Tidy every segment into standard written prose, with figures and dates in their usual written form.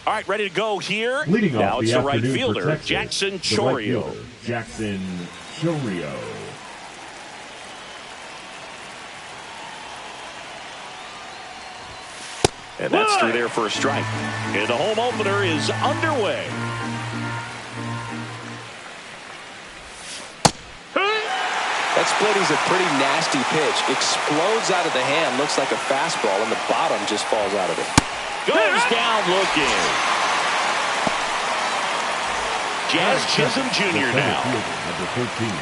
All right, ready to go here. Leading now off it's the the right afternoon fielder, for Texas, Jackson the right Chourio. fielder, Jackson Chourio. And that's through there for a strike. And the home opener is underway. That splitting's a pretty nasty pitch. Explodes out of the hand, looks like a fastball, and the bottom just falls out of it. Goes down looking. Jazz Chisholm Jr. now. Number 13,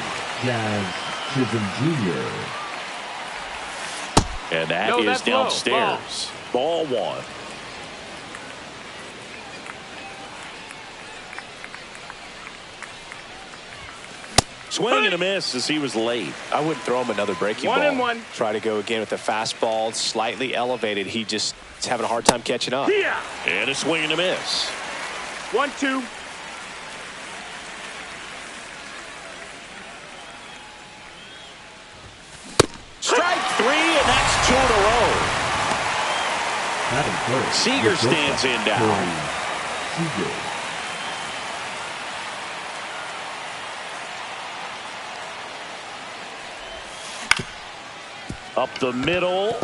Jazz Chisholm Jr. And that is downstairs. Ball one. Swing and a miss as he was late. I wouldn't throw him another breaking ball. 1-1. Try to go again with the fastball, slightly elevated. He just is having a hard time catching up. Yeah. And a swing and a miss. 1-2. Strike three, and that's two in a row. Batting third, Seager stands in now. Seager. Up the middle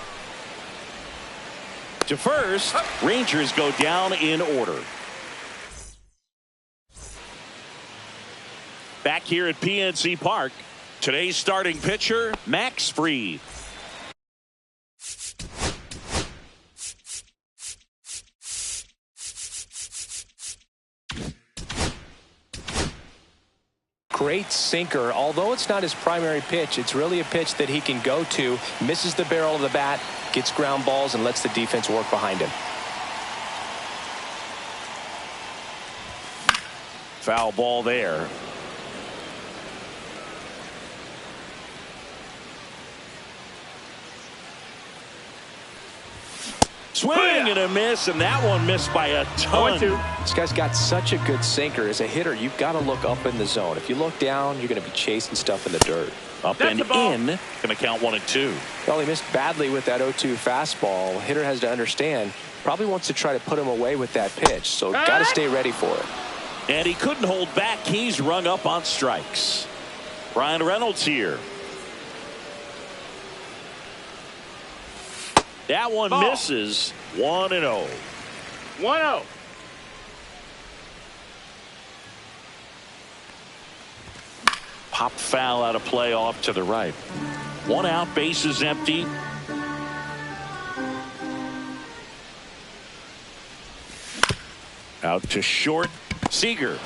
to first. Rangers go down in order. Back here at PNC Park, today's starting pitcher, Max Fried. Great sinker. Although it's not his primary pitch, it's really a pitch that he can go to. Misses the barrel of the bat, gets ground balls, and lets the defense work behind him. Foul ball there. Swing and a miss, and that one missed by a ton. 1-2. This guy's got such a good sinker. As a hitter, you've got to look up in the zone. If you look down, you're going to be chasing stuff in the dirt. Up That's and the ball. in. Going to count 1-2. Well, he missed badly with that 0-2 fastball. Hitter has to understand, probably wants to try to put him away with that pitch. So got to stay ready for it. And he couldn't hold back. He's rung up on strikes. Ryan Reynolds here. That one misses. 1-0. 1-0. Pop foul out of play off to the right. One out, bases empty. Out to short. Seager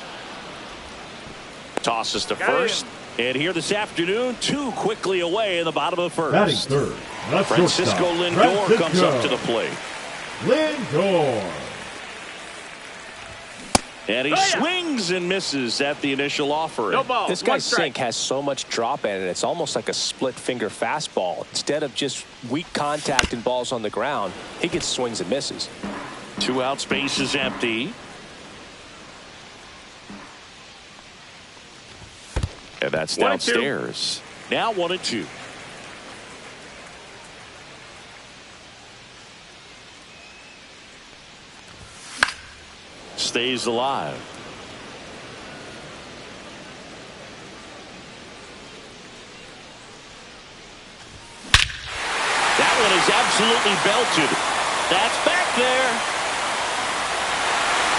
tosses to first. And here this afternoon, two quickly away in the bottom of the Batting first. third, that's Francisco shortstop, Lindor comes up to the plate. Lindor. And he swings and misses at the initial offering. No ball. This One guy's strike. sink has so much drop in it. It's almost like a split finger fastball. Instead of just weak contact and balls on the ground, he gets swings and misses. Two outs, bases empty. And that's 1-2. downstairs. Now 1-2. Stays alive. That one is absolutely belted. That's back there.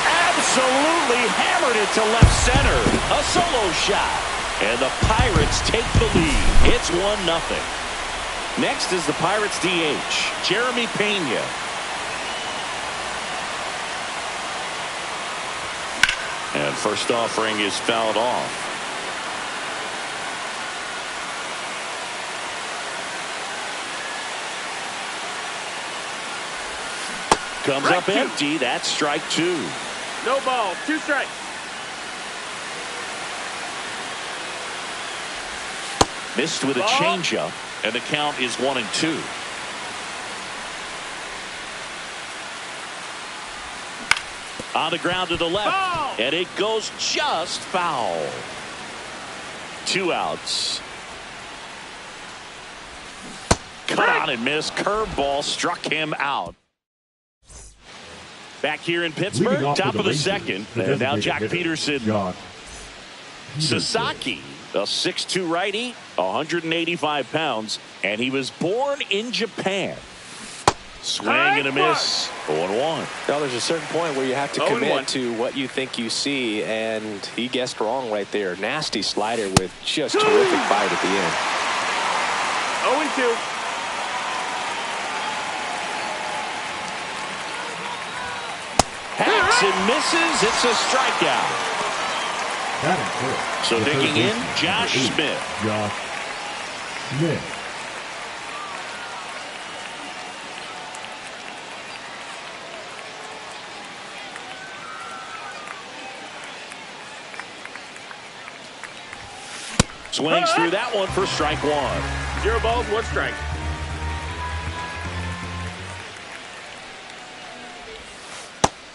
Absolutely hammered it to left center. A solo shot. And the Pirates take the lead. It's 1-0. Next is the Pirates DH, Jeremy Pena. And first offering is fouled off. Comes Strike up two. empty. That's strike two. No ball. 2 strikes. Missed with a Ball. changeup, and the count is 1-2. On the ground to the left, Ball. and it goes just foul. 2 outs. Cut on and miss. Curveball struck him out. Back here in Leading Pittsburgh, off top for of the Rangers, second. the And now designated Jack hitter, Peterson. Josh Peterson. Sasaki, a 6'2 righty, 185 pounds, and he was born in Japan. Swing and a miss. 0-1. Now, there's a certain point where you have to 0-1. commit to what you think you see, and he guessed wrong right there. Nasty slider with just terrific bite at the end. 0-2. Hacks and misses. It's a strikeout. Batting first, So the digging third in, baseman, Josh number 8, Smith. Josh Smith. Swings through that one for strike one. 0 balls, 1 strike.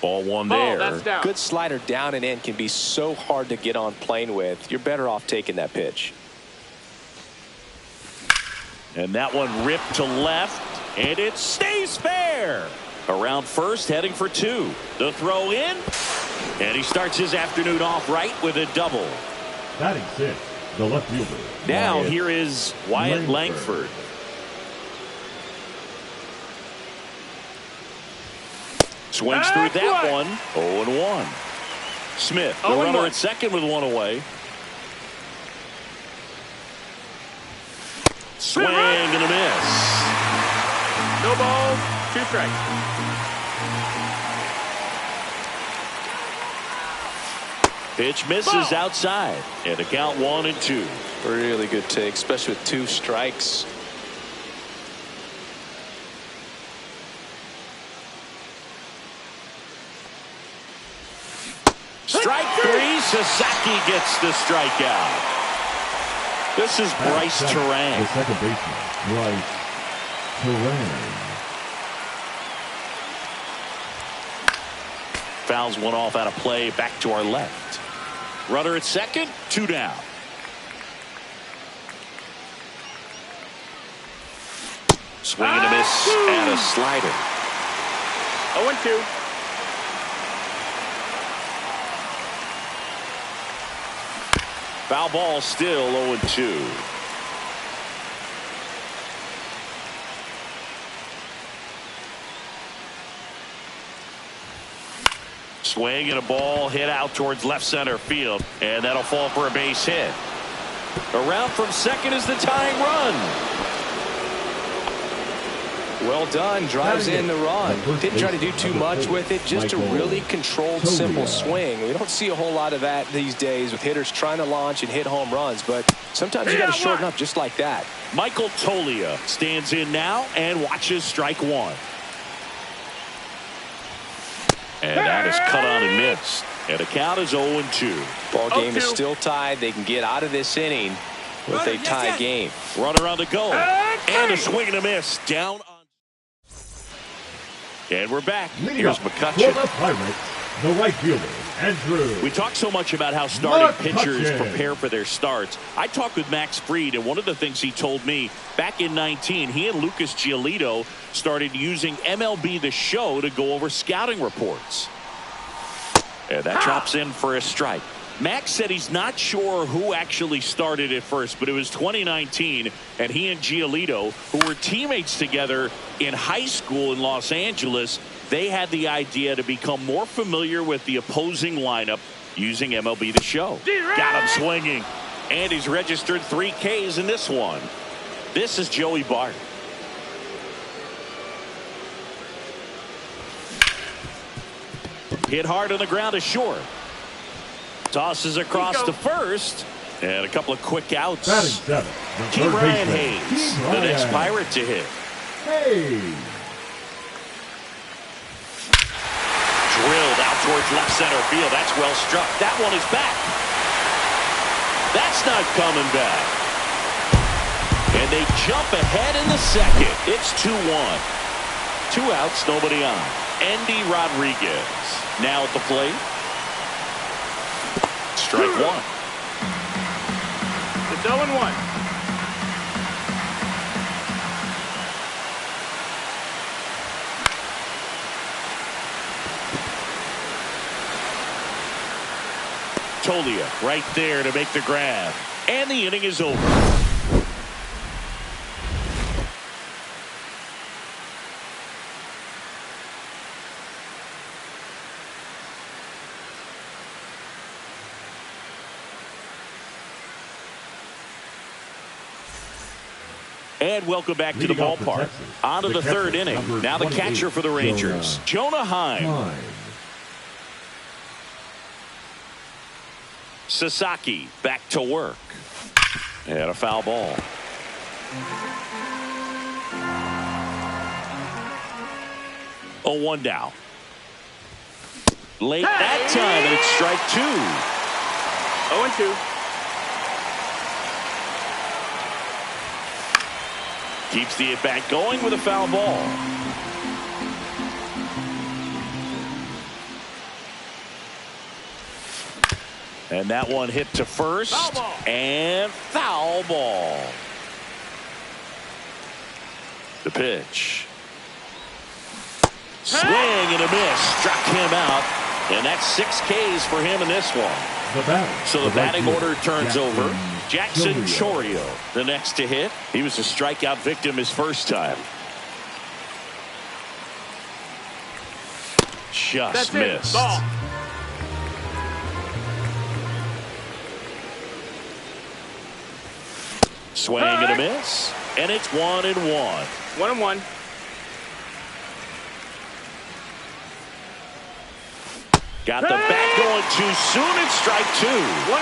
Ball one Ball, there. that's down. Good slider down and in can be so hard to get on plane with. You're better off taking that pitch. And that one ripped to left, and it stays fair. Around first, heading for 2. The throw in, and he starts his afternoon off right with a double. Batting sixth, the left fielder. Now Wyatt here is Wyatt Langford. Swings through that one. 0-1. Smith, the 0-1. runner at second with one away. Swing and a miss. No balls, 2 strikes. Pitch misses Ball. outside. And a count 1-2. Really good take, especially with 2 strikes. Strike 3. Sasaki gets the strikeout. This is Batting Bryce seventh, Terang. the second baseman, Bryce Terang. Fouls one off out of play. Back to our left. Runner at second. 2 down. Swing and a miss and a slider. 0-2. Foul ball still 0-2. Swing and a ball hit out towards left center field, and that'll fall for a base hit. Around from second is the tying run. Well done, drives in the run. Didn't try to do too much with it, just a really controlled, simple swing. We don't see a whole lot of that these days with hitters trying to launch and hit home runs, but sometimes you got to shorten up just like that. Michael Toglia stands in now and watches strike 1. And that is cut on and missed. And the count is 0-2. Ball game is still tied. They can get out of this inning with a tie game. Runner on the go. And a swing and a miss. Down on. And we're back. Leading Here's up McCutcheon. for the Pirates, the right fielder, Andrew. We talk so much about how starting pitchers McCutcheon. prepare for their starts. I talked with Max Fried, and one of the things he told me back in 19, he and Lucas Giolito started using MLB The Show to go over scouting reports. And that drops in for a strike. Max said he's not sure who actually started at first, but it was 2019, and he and Giolito, who were teammates together in high school in Los Angeles, they had the idea to become more familiar with the opposing lineup using MLB The Show. Got him swinging, and he's registered 3 Ks in this one. This is Joey Bart. Hit hard on the ground to short. Tosses across to first, and a couple of quick outs. Batting seventh, the Keith third Ryan baseman, Hayes, Keith the next Ryan. Pirate to hit. Hayes. Drilled out towards left center field. That's well struck. That one is back. That's not coming back. And they jump ahead in the second. It's 2-1. 2 outs, nobody on. Endy Rodriguez now at the plate. Strike 1. It's 0-1. Matolia right there to make the grab. And the inning is over. And welcome back to the ballpark. On to the third inning. Now the catcher for the Rangers, Jonah Heim. Sasaki back to work. And a foul ball. Oh, 1 down. Late that time, and it's strike 2. 0-2. Keeps the at-bat going with a foul ball. And that one hit to first. Foul ball. And foul ball. The pitch. Swing and a miss. Struck him out. And that's 6 Ks for him in this one. So the batting order turns over. Jackson Chourio, the next to hit. He was a strikeout victim his first time. Just missed. Ball. Swing and a miss. And it's 1-1. 1-1. Got the bat going too soon, and strike 2.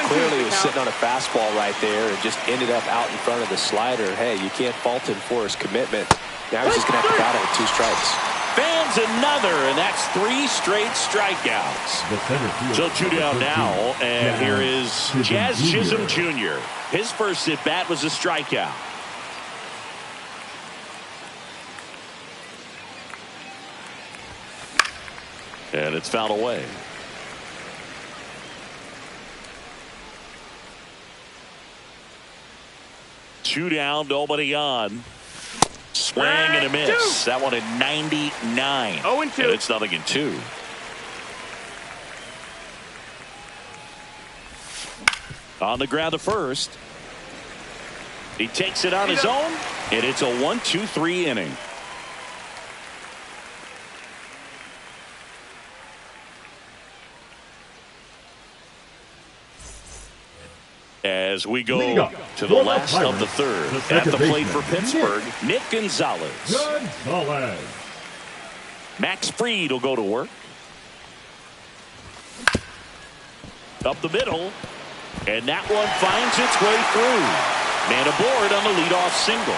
Clearly he was sitting on a fastball right there and just ended up out in front of the slider. Hey, you can't fault him for his commitment. Now he's just going to have to battle with 2 strikes. Fans another, and that's 3 straight strikeouts. So 2 down now, and here is Jazz Chisholm Jr. His first at bat was a strikeout. And it's fouled away. Two down, nobody on. Swing and a miss. That one at 99. 0-2. And it's 0-2. On the ground to first. He takes it on his own, and it's a 1-2-3 inning. As we go to the last of the third, at the plate for Pittsburgh, Nick Gonzalez. Max Fried will go to work. Up the middle, and that one finds its way through. Man aboard on the leadoff single.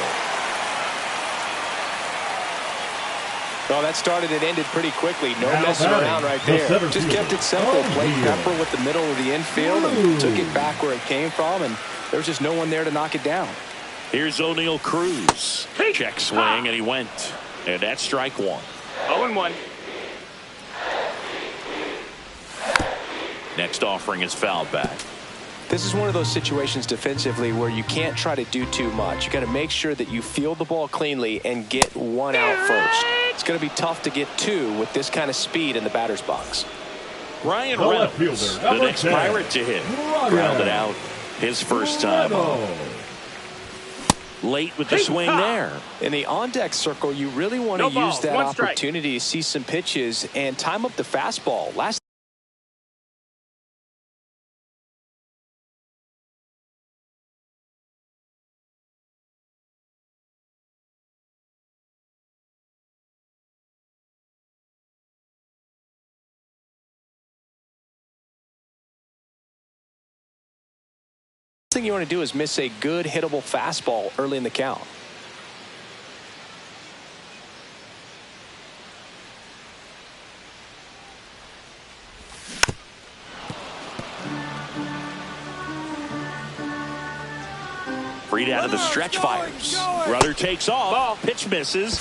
Well, that started and ended pretty quickly. No messing around right there. Just kept it simple. Played Pepper with the middle of the infield and took it back where it came from, and there was just no one there to knock it down. Here's O'Neal Cruz. Check swing, and he went. And that's strike 1. 0-1. Next offering is fouled back. This is one of those situations defensively where you can't try to do too much. You got to make sure that you field the ball cleanly and get 1 out first. It's going to be tough to get 2 with this kind of speed in the batter's box. Ryan Reynolds, the next Pirate to hit. Grounded out his first time. Late with the swing there. In the on-deck circle, you really want to use that opportunity to see some pitches and time up the fastball. Last thing you want to do is miss a good hittable fastball early in the count. Fried out of the stretch, fires. Runner takes off. Ball. Pitch misses.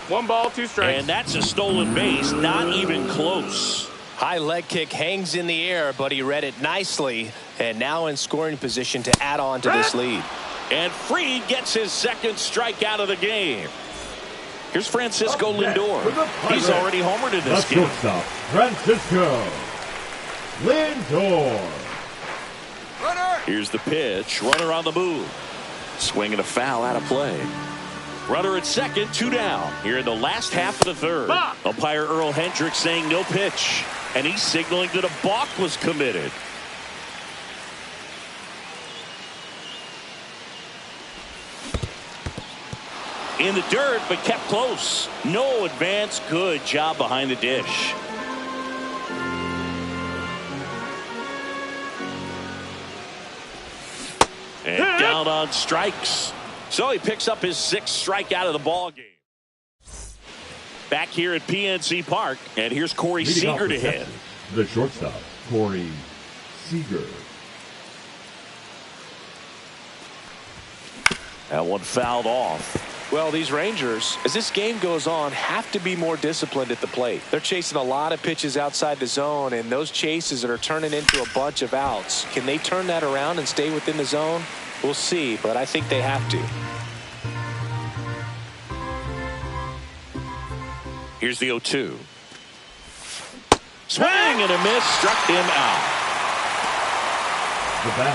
1 ball, 2 strikes. And that's a stolen base. Not even close. High leg kick hangs in the air, but he read it nicely, and now in scoring position to add on to this lead. And Fried gets his second strikeout of the game. Here's Francisco Lindor. He's already homered in this game. Francisco Lindor. Here's the pitch. Runner on the move. Swinging a foul out of play. Runner at second, 2 down. Here in the last half of the third. Umpire Earl Hendricks saying no pitch. And he's signaling that a balk was committed. In the dirt, but kept close. No advance. Good job behind the dish. And down on strikes. So he picks up his 6th strikeout of the ball game. Back here at PNC Park, and here's Corey Seager to hit. The shortstop, Corey Seager. That one fouled off. Well, these Rangers, as this game goes on, have to be more disciplined at the plate. They're chasing a lot of pitches outside the zone, and those chases that are turning into a bunch of outs. Can they turn that around and stay within the zone? We'll see, but I think they have to. Here's the 0-2. Swing and a miss, struck him out.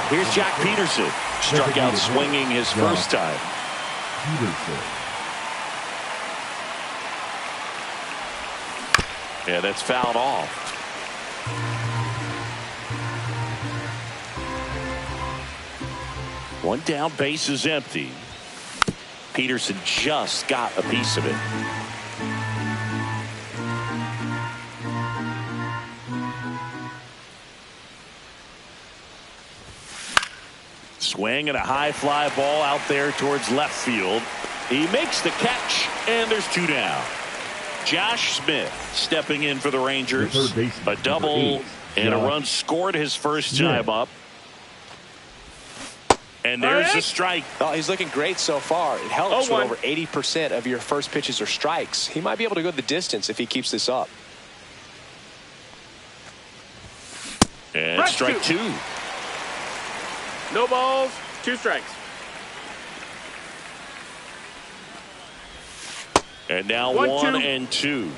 Here's Jack Peterson. Struck out swinging his first time. Peterson. Yeah, that's fouled off. One down, base is empty. Peterson just got a piece of it. Swing and a high fly ball out there towards left field. He makes the catch, and there's 2 down. Josh Smith stepping in for the Rangers. A double and a run scored his first time up. And there's the strike. Oh, he's looking great so far. It helps when over 80% of your first pitches are strikes. He might be able to go the distance if he keeps this up. And strike 2. No balls, 2 strikes. And now 1 and 2.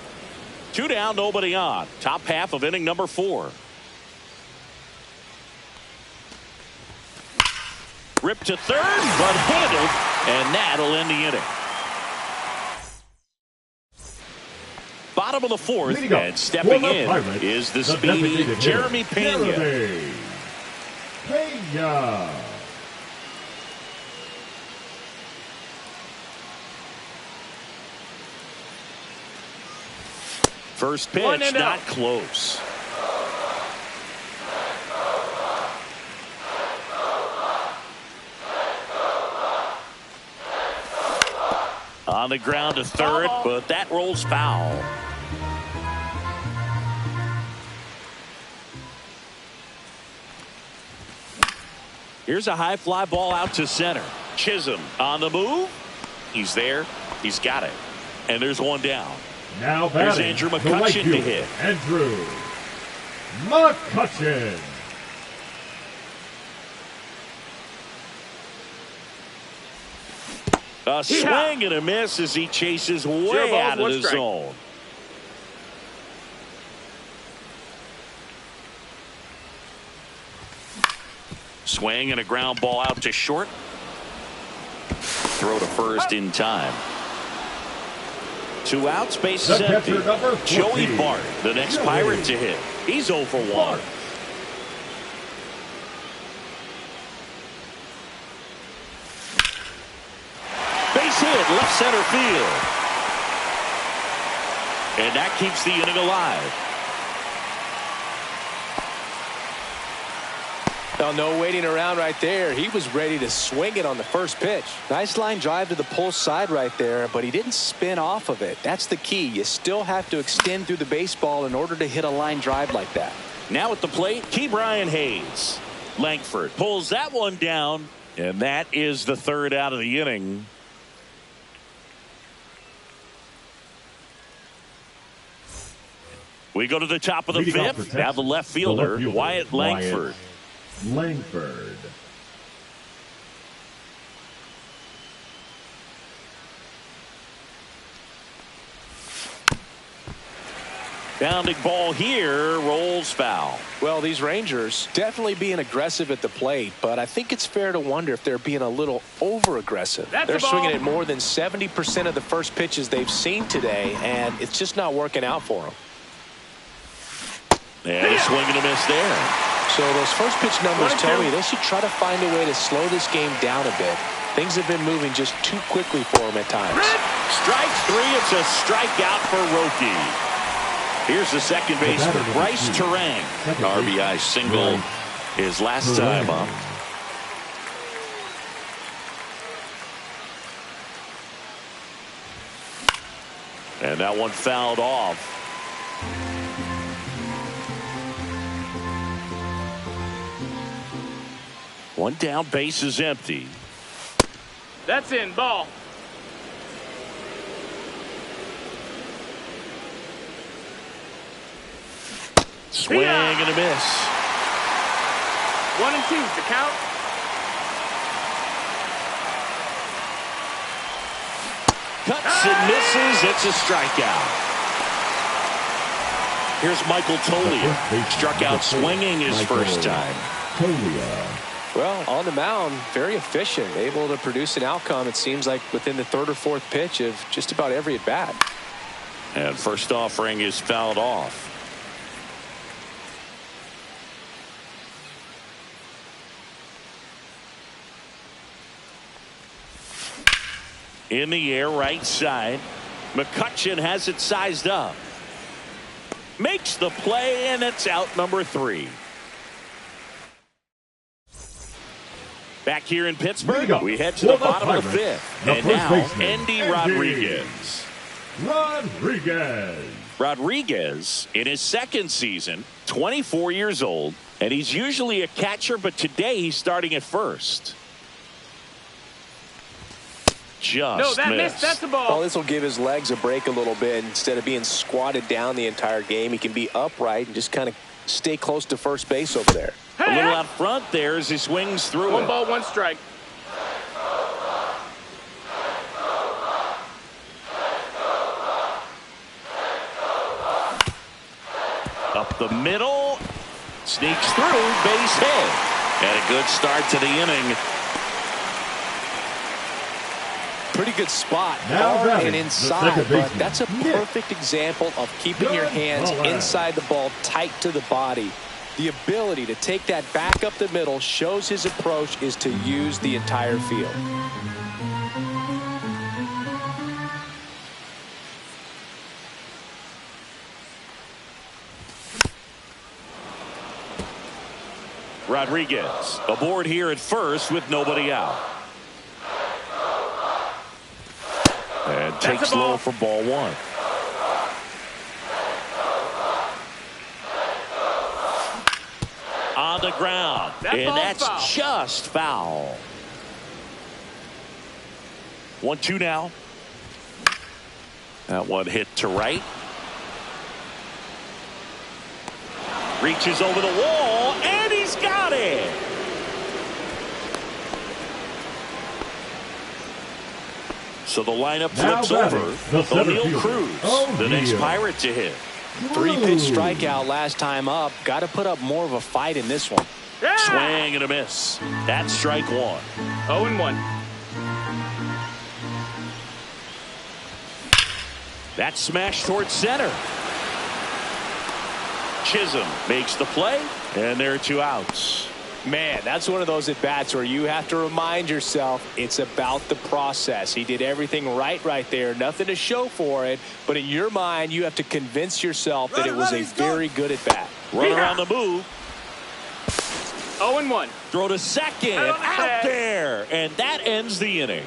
2 down, nobody on. Top half of inning number 4. Ripped to third, but handled, and that'll end the inning. Bottom of the 4th, and stepping in is the speedy Jeremy Pena. First pitch, not close. On the ground to third, but that rolls foul. Here's a high fly ball out to center. Chisholm on the move. He's there. He's got it. And there's 1 down. Now there's Andrew McCutchen to hit. Andrew McCutchen. A swing and a miss as he chases way out of the zone. Swing and a ground ball out to short. Throw to first in time. 2 outs, base is empty. Joey Bart, the next Pirate to hit. He's 0 for 1. Base hit, left center field. And that keeps the inning alive. Well, no waiting around right there. He was ready to swing it on the first pitch. Nice line drive to the pull side right there, but he didn't spin off of it. That's the key. You still have to extend through the baseball in order to hit a line drive like that. Now at the plate, Ke'Bryan Hayes. Langford pulls that one down, and that is the 3rd out of the inning. We go to the top of the 5th. Now the left fielder, Wyatt Langford. Langford. Bounding ball here, rolls foul. Well, these Rangers definitely being aggressive at the plate, but I think it's fair to wonder if they're being a little over-aggressive. They're swinging at more than 70% of the first pitches they've seen today, and it's just not working out for them. And a swing and a miss there. So those first pitch numbers tell me they should try to find a way to slow this game down a bit. Things have been moving just too quickly for them at times. Strike three. It's a strikeout for Roki. Here's the second baseman, Bryce Turang. RBI single his last time up. And that one fouled off. One down, base is empty. That's in. Ball. Swing and a miss. 1 and 2. The count. Cuts and misses. It's a strikeout. Here's Michael Toglia. Struck out swinging his first time. Well, on the mound, very efficient, able to produce an outcome, it seems like, within the third or fourth pitch of just about every at-bat. And first offering is fouled off. In the air, right side. McCutchen has it sized up. Makes the play, and it's out number 3. Back here in Pittsburgh, we head to the bottom of the 5th. And now, Endy Rodriguez. Rodriguez, in his second season, 24 years old, and he's usually a catcher, but today he's starting at first. Just missed. That's the ball. Well, this will give his legs a break a little bit. Instead of being squatted down the entire game, he can be upright and just kind of stay close to first base over there. A little out front there as he swings through 1 it. ball, 1 strike. Up the middle. Sneaks through. Base hit. And a good start to the inning. Pretty good spot, hard and inside, but that's a perfect example of keeping your hands inside the ball, tight to the body. The ability to take that back up the middle shows his approach is to use the entire field. Rodriguez aboard here at first with nobody out. And takes low for ball 1. On the ground. And that's foul. Just foul. 1-2 now. That one hit to right. Reaches over the wall, and he's got it. So the lineup flips over. O'Neill Cruz, the next Pirate to hit. 3-pitch strikeout last time up. Got to put up more of a fight in this one. Yeah! Swing and a miss. That's strike 1. 0 and 1. That smash towards center. Chisholm makes the play, and there are 2 outs. Man, that's one of those at-bats where you have to remind yourself it's about the process. He did everything right there. Nothing to show for it. But in your mind, you have to convince yourself that it was a very good at-bat. Runner on the move. 0 and 1. Throw to second. Out there. And that ends the inning.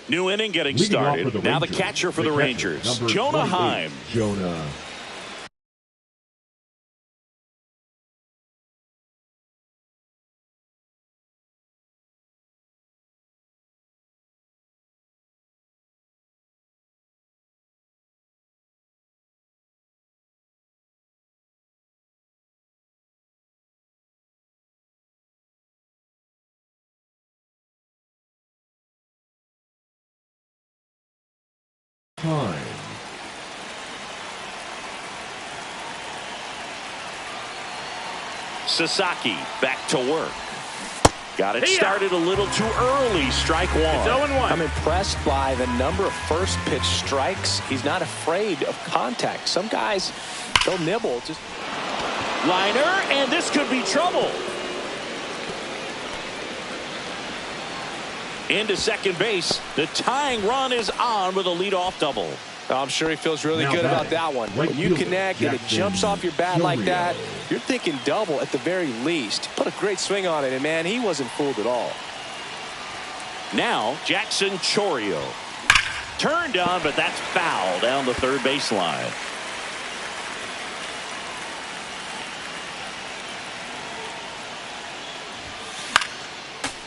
New inning getting started. Now the catcher for the Rangers, Jonah Heim. Time. Sasaki back to work. Got it started a little too early. Strike one. It's 0-1. I'm impressed by the number of first pitch strikes. He's not afraid of contact. Some guys, they'll nibble. Just Liner, and this could be trouble. Into second base. The tying run is on with a leadoff double. I'm sure he feels really good about that one. When you connect and it jumps off your bat like that, you're thinking double at the very least. Put a great swing on it, and man, he wasn't fooled at all. Now Jackson Chourio. Turned on, but that's foul down the third baseline.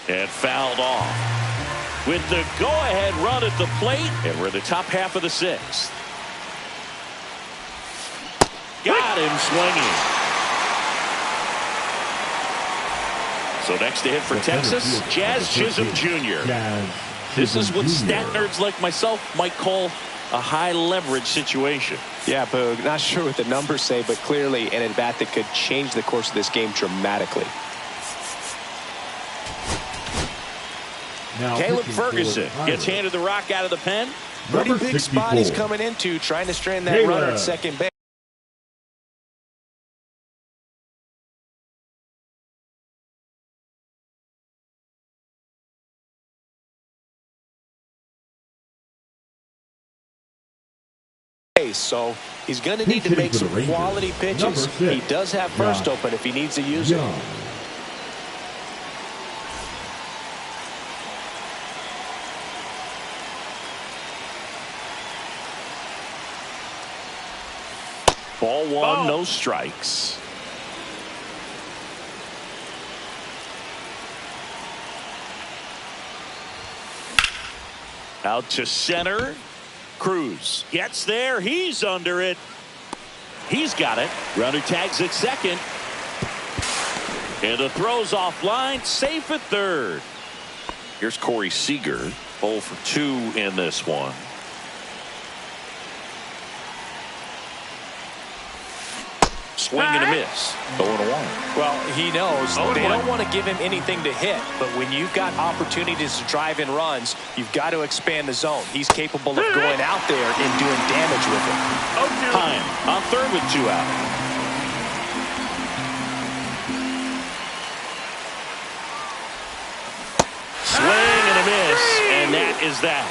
And fouled off. With the go-ahead run at the plate, and we're in the top half of the sixth. Got him swinging. So next to hit for Texas, Jazz Chisholm Jr. This is what stat nerds like myself might call a high-leverage situation. Yeah, Boog, not sure what the numbers say, but clearly an at-bat that could change the course of this game dramatically. Caleb Ferguson gets handed the rock out of the pen. Pretty big spot he's coming into, trying to strand that runner at second base. So he's going to need to make some quality pitches. He does have first open if he needs to use it. Ball one, no strikes. Out to center. Cruz gets there. He's under it. He's got it. Runner tags at second. And the throw's offline. Safe at third. Here's Corey Seager. 0 for 2 in this one. Swing and a miss. 0-1. Well, he knows they don't want to give him anything to hit, but when you've got opportunities to drive in runs, you've got to expand the zone. He's capable of going out there and doing damage with it. Heim on third with 2 out. Swing and a miss, and that is that.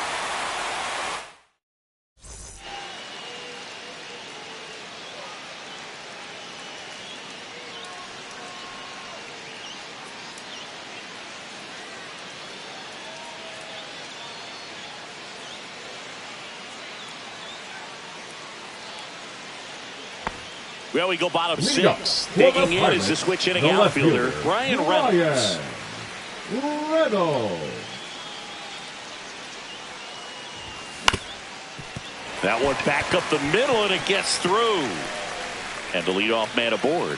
Well, we go bottom 6. Digging in is the switch hitting outfielder, Ryan Reynolds. That one back up the middle, and it gets through. And the leadoff man aboard.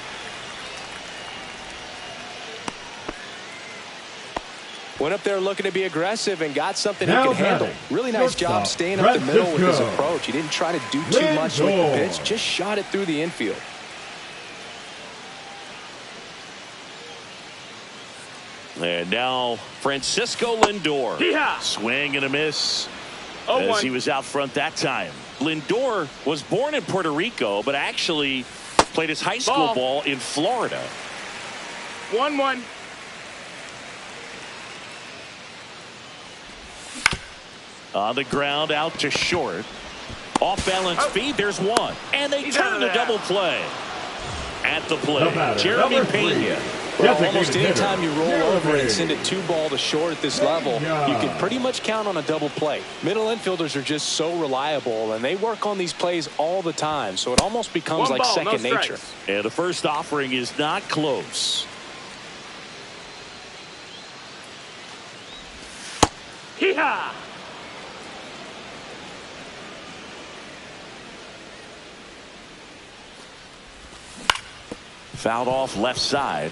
Went up there looking to be aggressive and got something he can handle. Really nice job staying up the middle with his approach. He didn't try to do too much with the pitch, just shot it through the infield. And now Francisco Lindor. Swing and a miss. As he was out front that time. Lindor was born in Puerto Rico, but actually played his high school ball in Florida. 1-1. On the ground, out to short. Off balance feed, there's one. And they turn the double play. At the plate, Jeremy Pena. Well, almost any time you roll over and send it 2 ball to short at this level, you can pretty much count on a double play. Middle infielders are just so reliable, and they work on these plays all the time, so it almost becomes like second nature. And the first offering is not close. Hee-haw! Fouled off left side.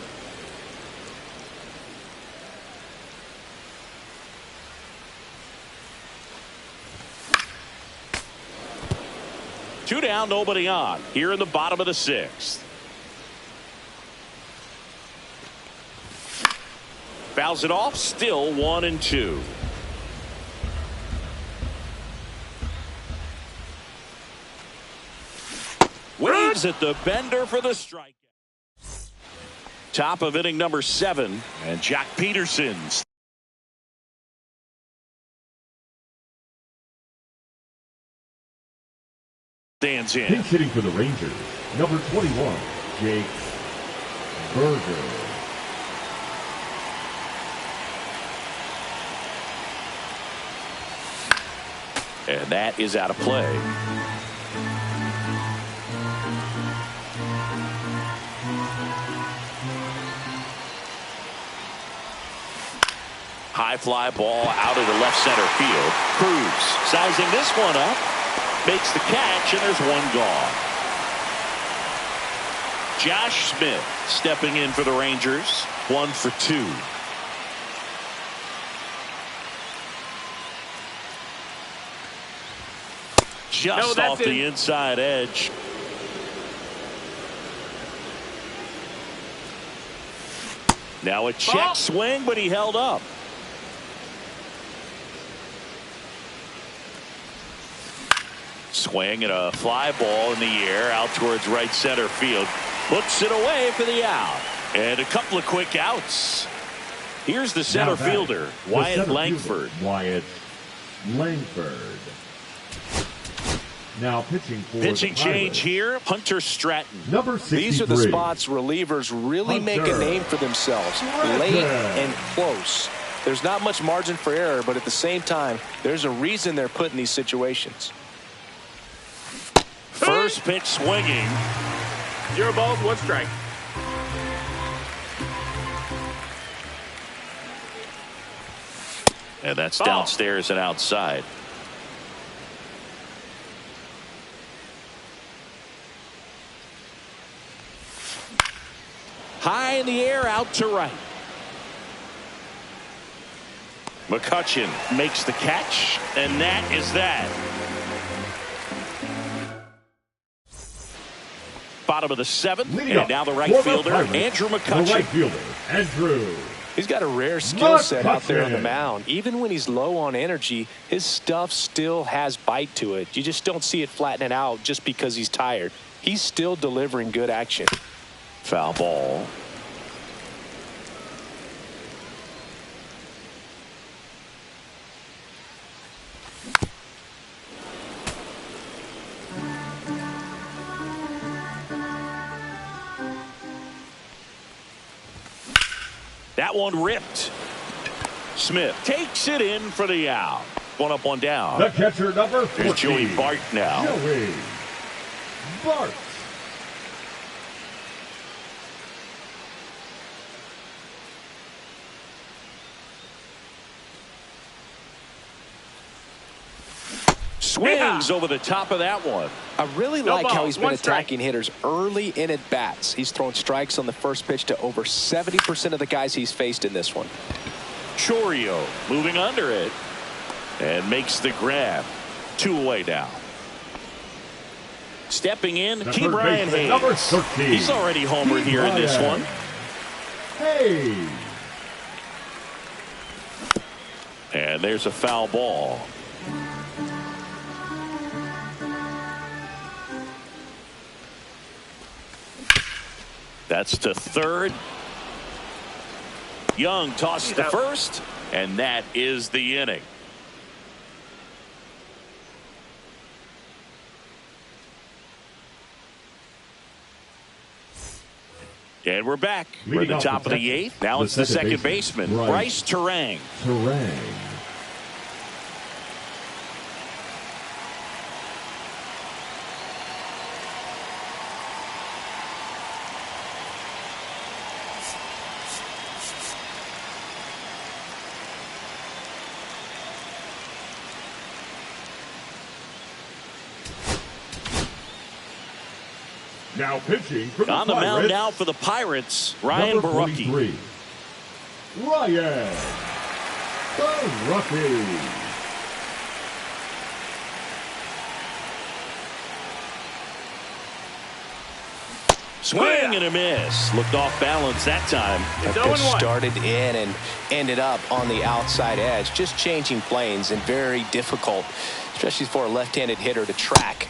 Two down, nobody on. Here in the bottom of the sixth. Fouls it off. Still 1-2. Waves at the bender for the strike. Top of inning number 7. And Jack Peterson stands in. Pinch hitting for the Rangers, number 21, Jake Burger. And that is out of play. High fly ball out of the left center field. Cruz sizing this one up. Makes the catch, and there's one gone. Josh Smith stepping in for the Rangers. 1 for 2. Just off the inside edge. Now a check swing, but he held up. Swing and a fly ball in the air out towards right center field. Puts it away for the out. And a couple of quick outs. Here's the center fielder, Wyatt Langford. Wyatt Langford. Now pitching for pitching change here, Hunter Stratton. Number 63. These are the spots relievers really make a name for themselves. Late and close. There's not much margin for error, but at the same time, there's a reason they're put in these situations. First pitch swinging. 0 balls, 1 strike. And that's downstairs and outside. High in the air, out to right. McCutchen makes the catch, and that is that. Bottom of the 7th, and now the right fielder, Andrew McCutchen. The right fielder, Andrew. He's got a rare skill set out there on the mound. Even when he's low on energy, his stuff still has bite to it. You just don't see it flattening out just because he's tired. He's still delivering good action. Foul ball. That one ripped. Smith takes it in for the out. 1 up, 1 down. The catcher, number 14. Here's Joey Bart now. Joey Bart. Swings over the top of that one. I really like how he's been attacking hitters early in at bats. He's thrown strikes on the first pitch to over 70% of the guys he's faced in this one. Chourio moving under it and makes the grab. 2 away now. Stepping in, Ke'Bryan Hayes. Number 13. He's already homered here in this one. Hey. And there's a foul ball. That's to third. Young tosses to first, and that is the inning. And we're back. We're at the top of the 8th. Now it's the second baseman, Bryce Turang. Now pitching for the on the mound now for the Pirates, Ryan Borucki. Ryan Borucki. Swing and a miss. Looked off balance that time. It's That 0-1. started in and ended up on the outside edge. Just changing planes and very difficult, especially for a left-handed hitter to track.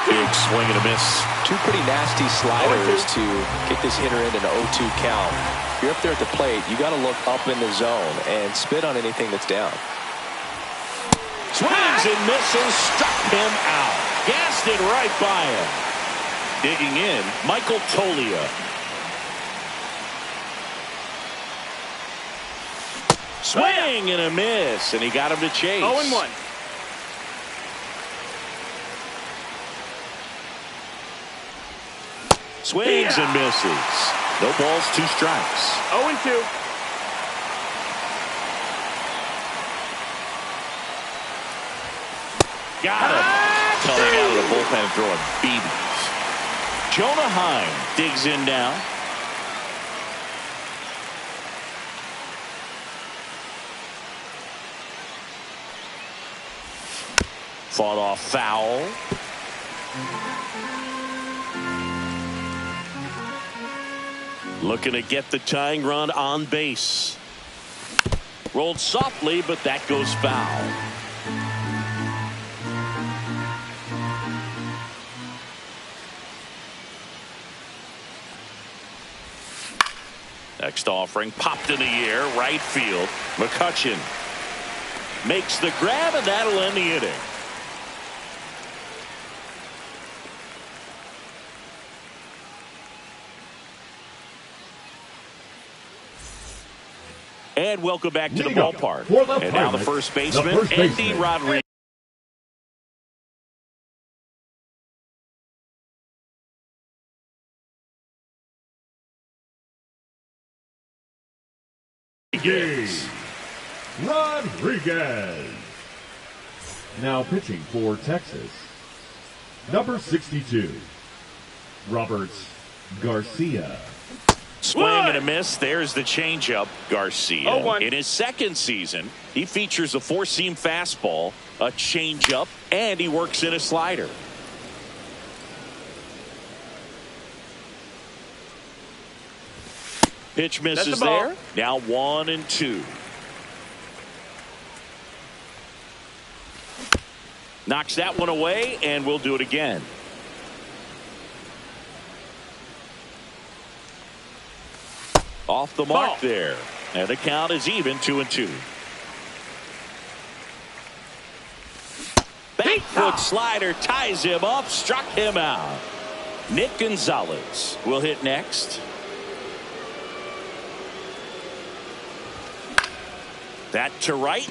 Big swing and a miss. Two pretty nasty sliders to get this hitter into an 0-2 count. If you're up there at the plate, you got to look up in the zone and spit on anything that's down. Swings and misses. Struck him out. Gassed it right by him. Digging in, Michael Toglia. Swing and a miss, and he got him to chase. 0-1. Swings and misses. No balls, 2 strikes. 0-2. Got him. Coming out of the bullpen throwing BBs. Jonah Heim digs in now. Fought off foul. Looking to get the tying run on base. Rolled softly, but that goes foul. Next offering popped in the air, right field. McCutchen makes the grab, and that'll end the inning. And welcome back to the ballpark. And now the first baseman, Andy Rodriguez. Rodriguez. Now pitching for Texas, number 62, Robert Garcia. Swing and a miss. There's the changeup. Garcia. 0-1. In his second season, he features a 4-seam fastball, a changeup, and he works in a slider. Pitch misses there. Now 1-2. Knocks that one away, and we'll do it again. Off the mark there. And the count is even, 2-2. Back foot slider ties him up, struck him out. Nick Gonzalez will hit next. That to right.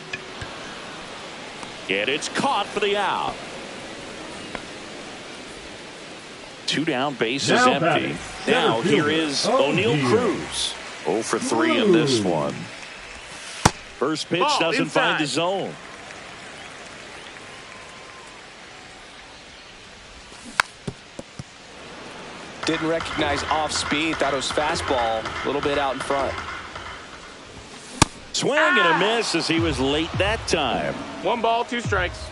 And it's caught for the out. 2 down, base is empty. Now here is O'Neal Cruz. 0 for 3 in this one. First pitch doesn't find the zone. Didn't recognize off speed. Thought it was fastball. A little bit out in front. Swing and a miss as he was late that time. 1 ball, 2 strikes.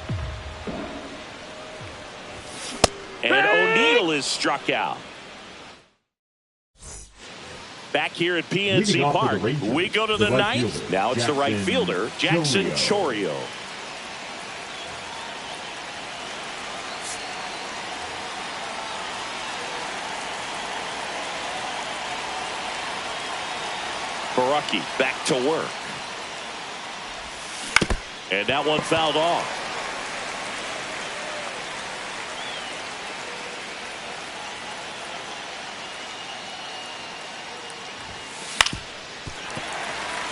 And O'Neal is struck out. Back here at PNC Park, we go to the ninth. Now it's the right fielder, Jackson Chourio. Barucki back to work. And that one fouled off.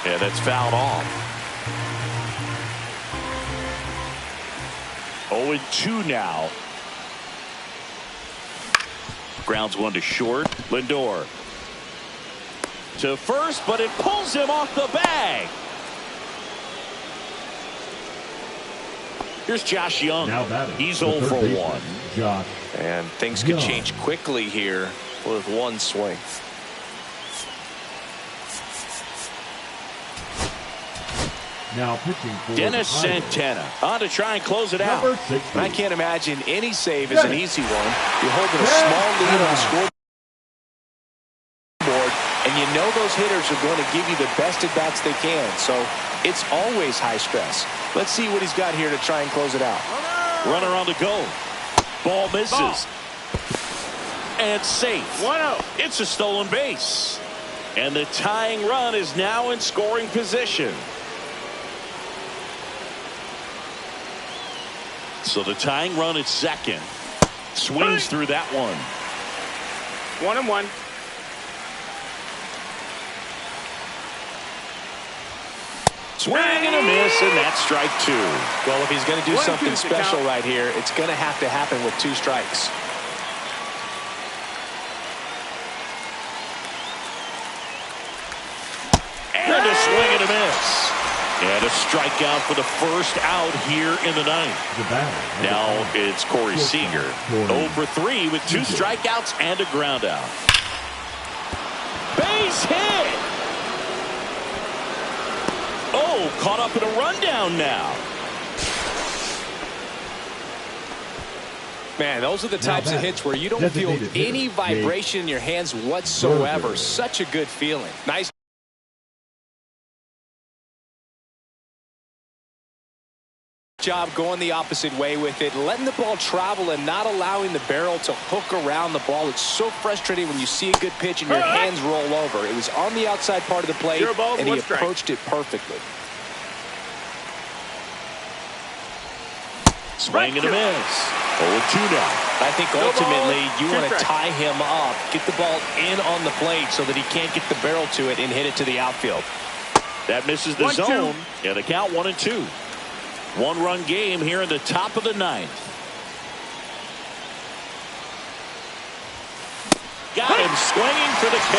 And that's fouled off. 0-2 now. Grounds one to short. Lindor to first, but it pulls him off the bag. Here's Josh Young. He's 0 for 1. Josh. And things could change quickly here with one swing. Now pitching for Dennis Santana on to try and close it out. I can't imagine any save is an easy one. You're holding a small lead on the score. And you know those hitters are going to give you the best at-bats they can. So it's always high stress. Let's see what he's got here to try and close it out. Runner on the go. Ball misses. And safe. 1-0. It's a stolen base. And the tying run is now in scoring position. So the tying run at second. Swings through that one. 1-1. Swing and a miss, and that's strike two. Well, if he's going to do 1-2 something to special count. right here, it's going to have to happen with 2 strikes. And a swing and a miss. And a strikeout for the first out here in the ninth. The batter. Now it's Corey Seager. 0 for 3 with 2 strikeouts and a ground out. Base hit. Oh, caught up in a rundown now. Man, those are the types of hits where you don't feel any vibration in your hands whatsoever. Such a good feeling. Nice job going the opposite way with it, letting the ball travel and not allowing the barrel to hook around the ball. It's so frustrating when you see a good pitch and your hands roll over. It was on the outside part of the plate, and he approached it perfectly. Swing and a miss. 0-2 now. I think ultimately you want to tie him up, get the ball in on the plate so that he can't get the barrel to it and hit it to the outfield. That misses the 1-2. zone. And the count 1-2. 1-run game here in the top of the ninth. Got him swinging for the K.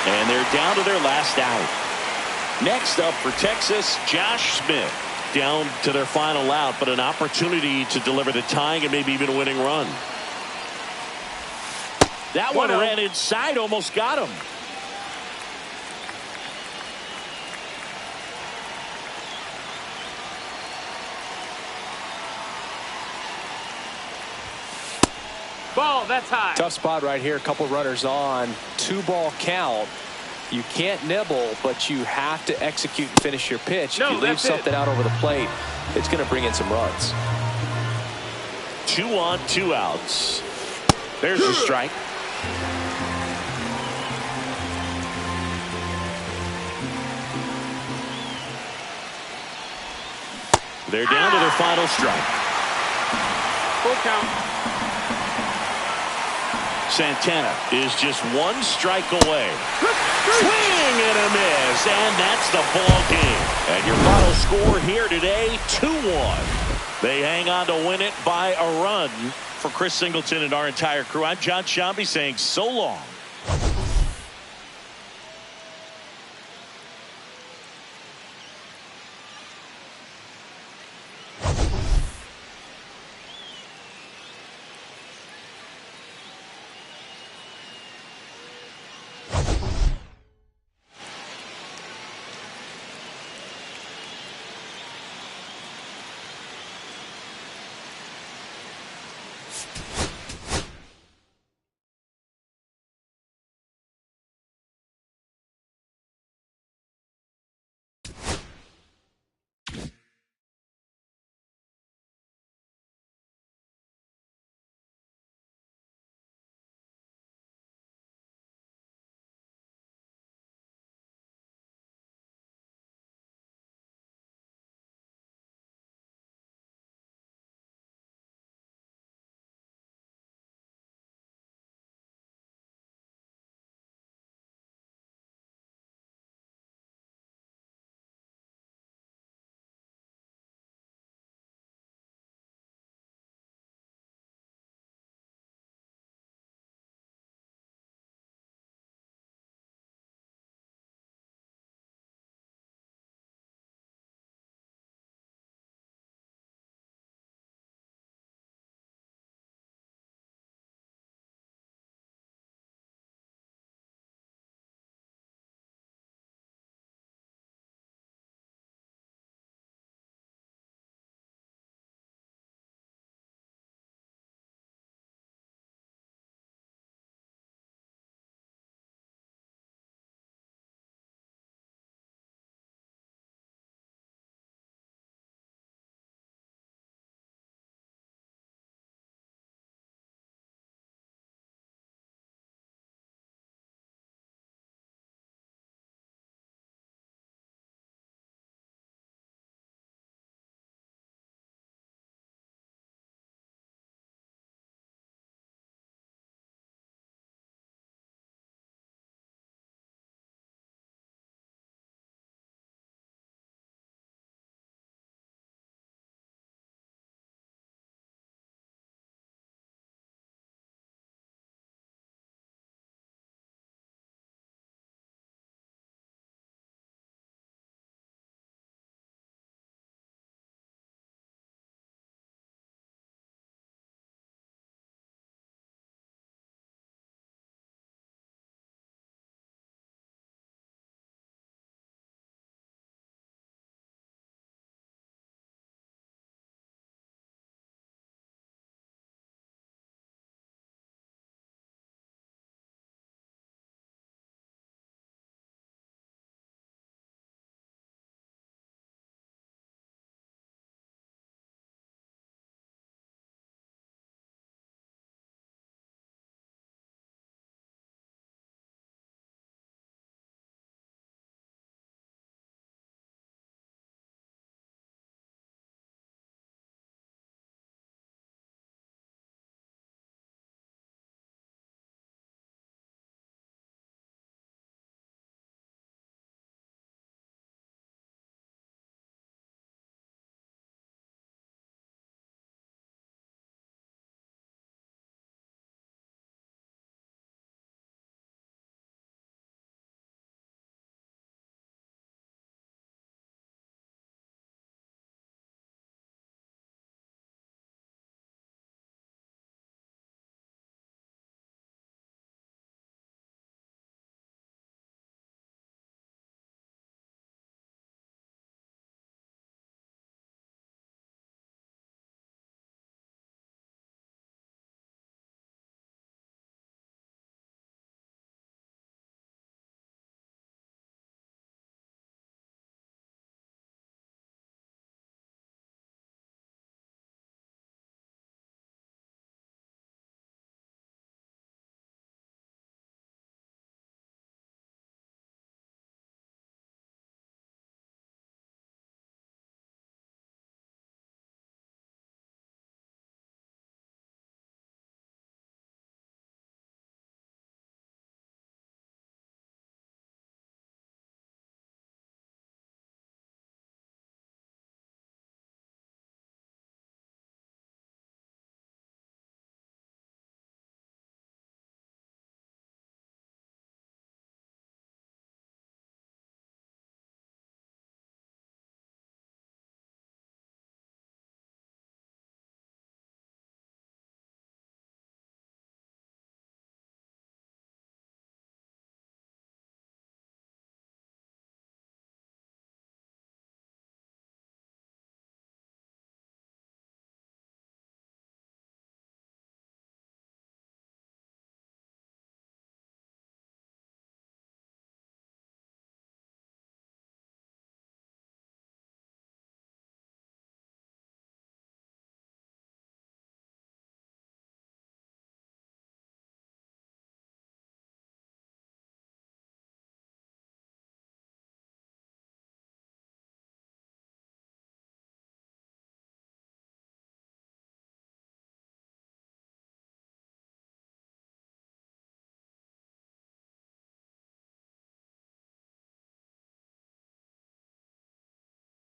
And they're down to their last out. Next up for Texas, Josh Smith. Down to their final out, but an opportunity to deliver the tying and maybe even a winning run. That one ran inside, almost got him. Ball, that's high. Tough spot right here. A couple runners on. 2-ball count. You can't nibble, but you have to execute and finish your pitch. If you leave something out over the plate, it's going to bring in some runs. 2 on, 2 outs. There's a strike. They're down to their final strike. Full count. Santana is just 1 strike away. Swing and a miss, and that's the ball game. And your final score here today, 2-1. They hang on to win it by a run. For Chris Singleton and our entire crew, I'm John Shambi saying so long.